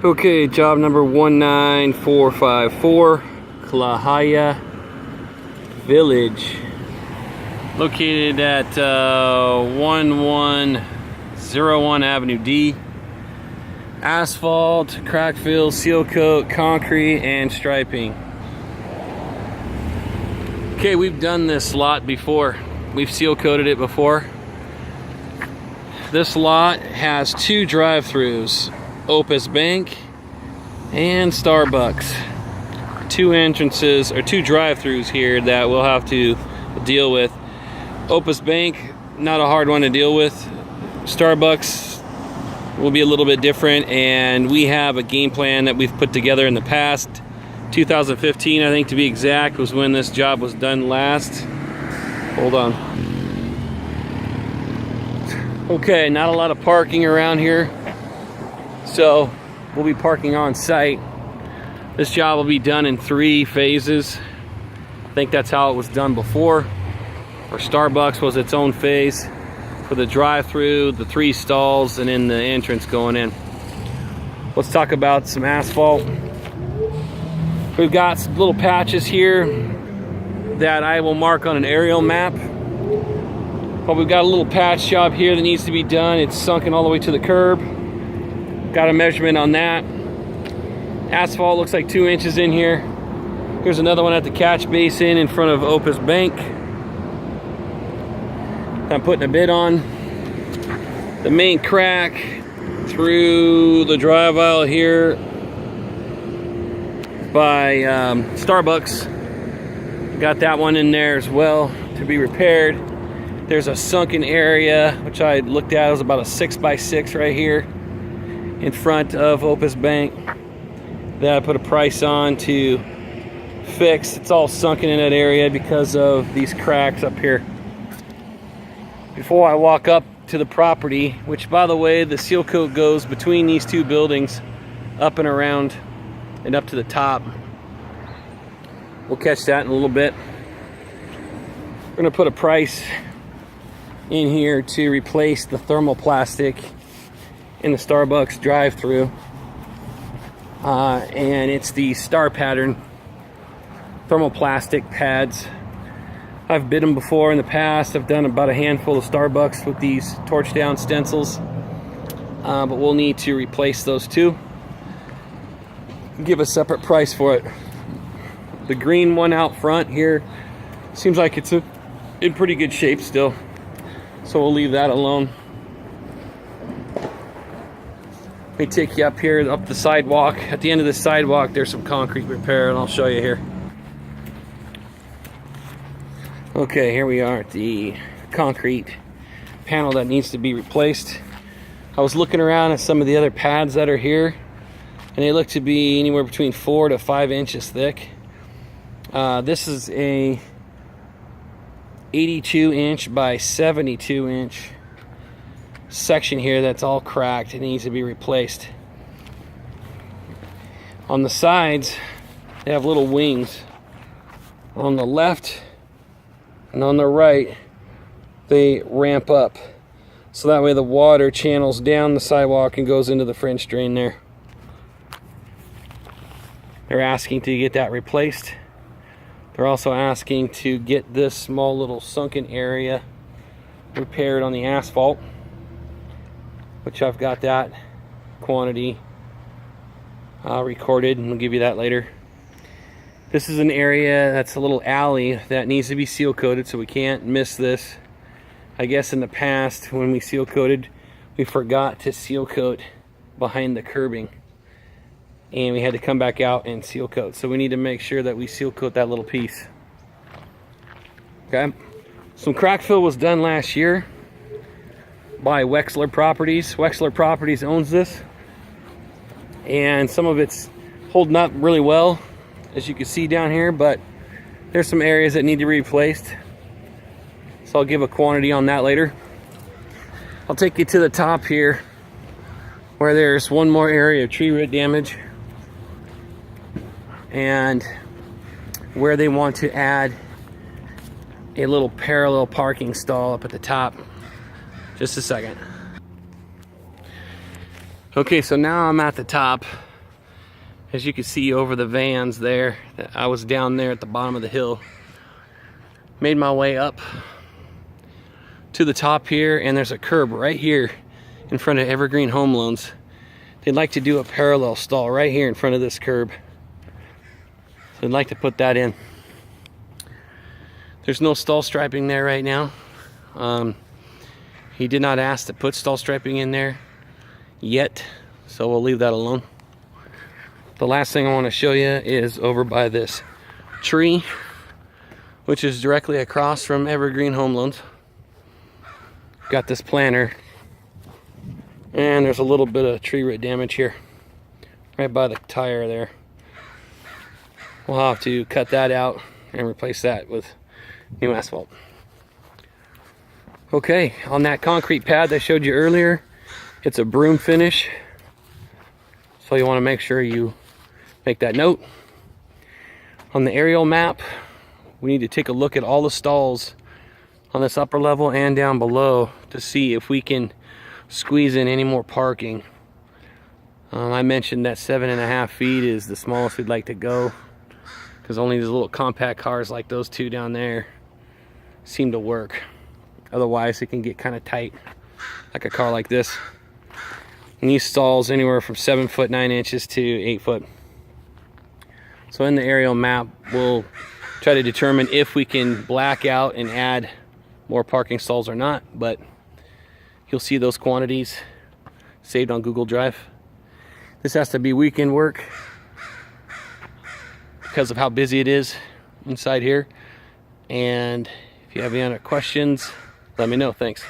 Okay, job number 19454, Klahaya Village, located at 1101 Avenue D. Asphalt, crack fill, seal coat, concrete, and striping. Okay, we've done this lot before. We've seal coated it before. This lot has two drive-throughs, Opus Bank and Starbucks. Two entrances, or two drive-throughs here that we'll have to deal with. Opus Bank, not a hard one to deal with. Starbucks will be a little bit different, and we have a game plan that we've put together in the past. 2015, I think to be exact, was when this job was done last. Hold on. Okay, not a lot of parking around here, so we'll be parking on site. This job will be done in 3 phases. I think that's how it was done before. Or Starbucks was its own phase for the drive-through, the 3 stalls, and then the entrance going in. Let's talk about some asphalt. We've got some little patches here that I will mark on an aerial map. But we've got a little patch job here that needs to be done. It's sunken all the way to the curb. Got a measurement on that. Asphalt looks like 2 inches in here. Here's another one at the catch basin in front of Opus Bank. I'm putting a bit on. The main crack through the drive aisle here by Starbucks. Got that one in there as well to be repaired. There's a sunken area, which I looked at. It was about a 6x6 right here in front of Opus Bank that I put a price on to fix. It's all sunken in that area because of these cracks up here. Before I walk up to the property, which by the way, the seal coat goes between these 2 buildings, up and around and up to the top. We'll catch that in a little bit. We're gonna put a price in here to replace the thermoplastic in the Starbucks drive-through, and it's the star pattern thermoplastic pads. I've bid them before in the past. I've done about a handful of Starbucks with these torch down stencils, but we'll need to replace those 2. Give a separate price for it. The green one out front here seems like it's in pretty good shape still, so we'll leave that alone. Let me take you up here, up the sidewalk. At the end of the sidewalk, there's some concrete repair, and I'll show you here. Okay, here we are at the concrete panel that needs to be replaced. I was looking around at some of the other pads that are here, and they look to be anywhere between 4 to 5 inches thick. This is a 82-inch by 72-inch section here that's all cracked. It needs to be replaced. On the sides, they have little wings. On the left and on the right, they ramp up, so that way the water channels down the sidewalk and goes into the French drain there. They're asking to get that replaced. They're also asking to get this small little sunken area repaired on the asphalt, which I've got that quantity recorded, and we'll give you that later. This is an area that's a little alley that needs to be seal coated, so we can't miss this. I guess in the past when we seal coated, we forgot to seal coat behind the curbing, and we had to come back out and seal coat. So we need to make sure that we seal coat that little piece. Okay. Some crack fill was done last year by Wexler Properties. Wexler Properties owns this, and some of it's holding up really well, as you can see down here, but there's some areas that need to be replaced. So I'll give a quantity on that later. I'll take you to the top here where there's one more area of tree root damage, and where they want to add a little parallel parking stall up at the top. Just a second. Okay, so now I'm at the top As you can see over the vans there, I was down there at the bottom of the hill. Made my way up to the top here, and there's a curb right here in front of Evergreen Home Loans. They'd like to do a parallel stall right here in front of this curb. So I'd like to put that in. There's no stall striping there right now. He did not ask to put stall striping in there yet, so we'll leave that alone. The last thing I want to show you is over by this tree, which is directly across from Evergreen Home Loans. Got this planter, and there's a little bit of tree root damage here, right by the tire there. We'll have to cut that out and replace that with new asphalt. Okay, on that concrete pad that I showed you earlier, it's a broom finish, so you want to make sure you make that note. On the aerial map, we need to take a look at all the stalls on this upper level and down below to see if we can squeeze in any more parking. I mentioned that 7.5 feet is the smallest we'd like to go, because only these little compact cars like those two down there seem to work. Otherwise it can get kind of tight, like a car like this. And these stalls anywhere from 7 foot 9 inches to 8 foot. So in the aerial map, we'll try to determine if we can black out and add more parking stalls or not, but you'll see those quantities saved on Google Drive. This has to be weekend work because of how busy it is inside here. And if you have any other questions, let me know. Thanks.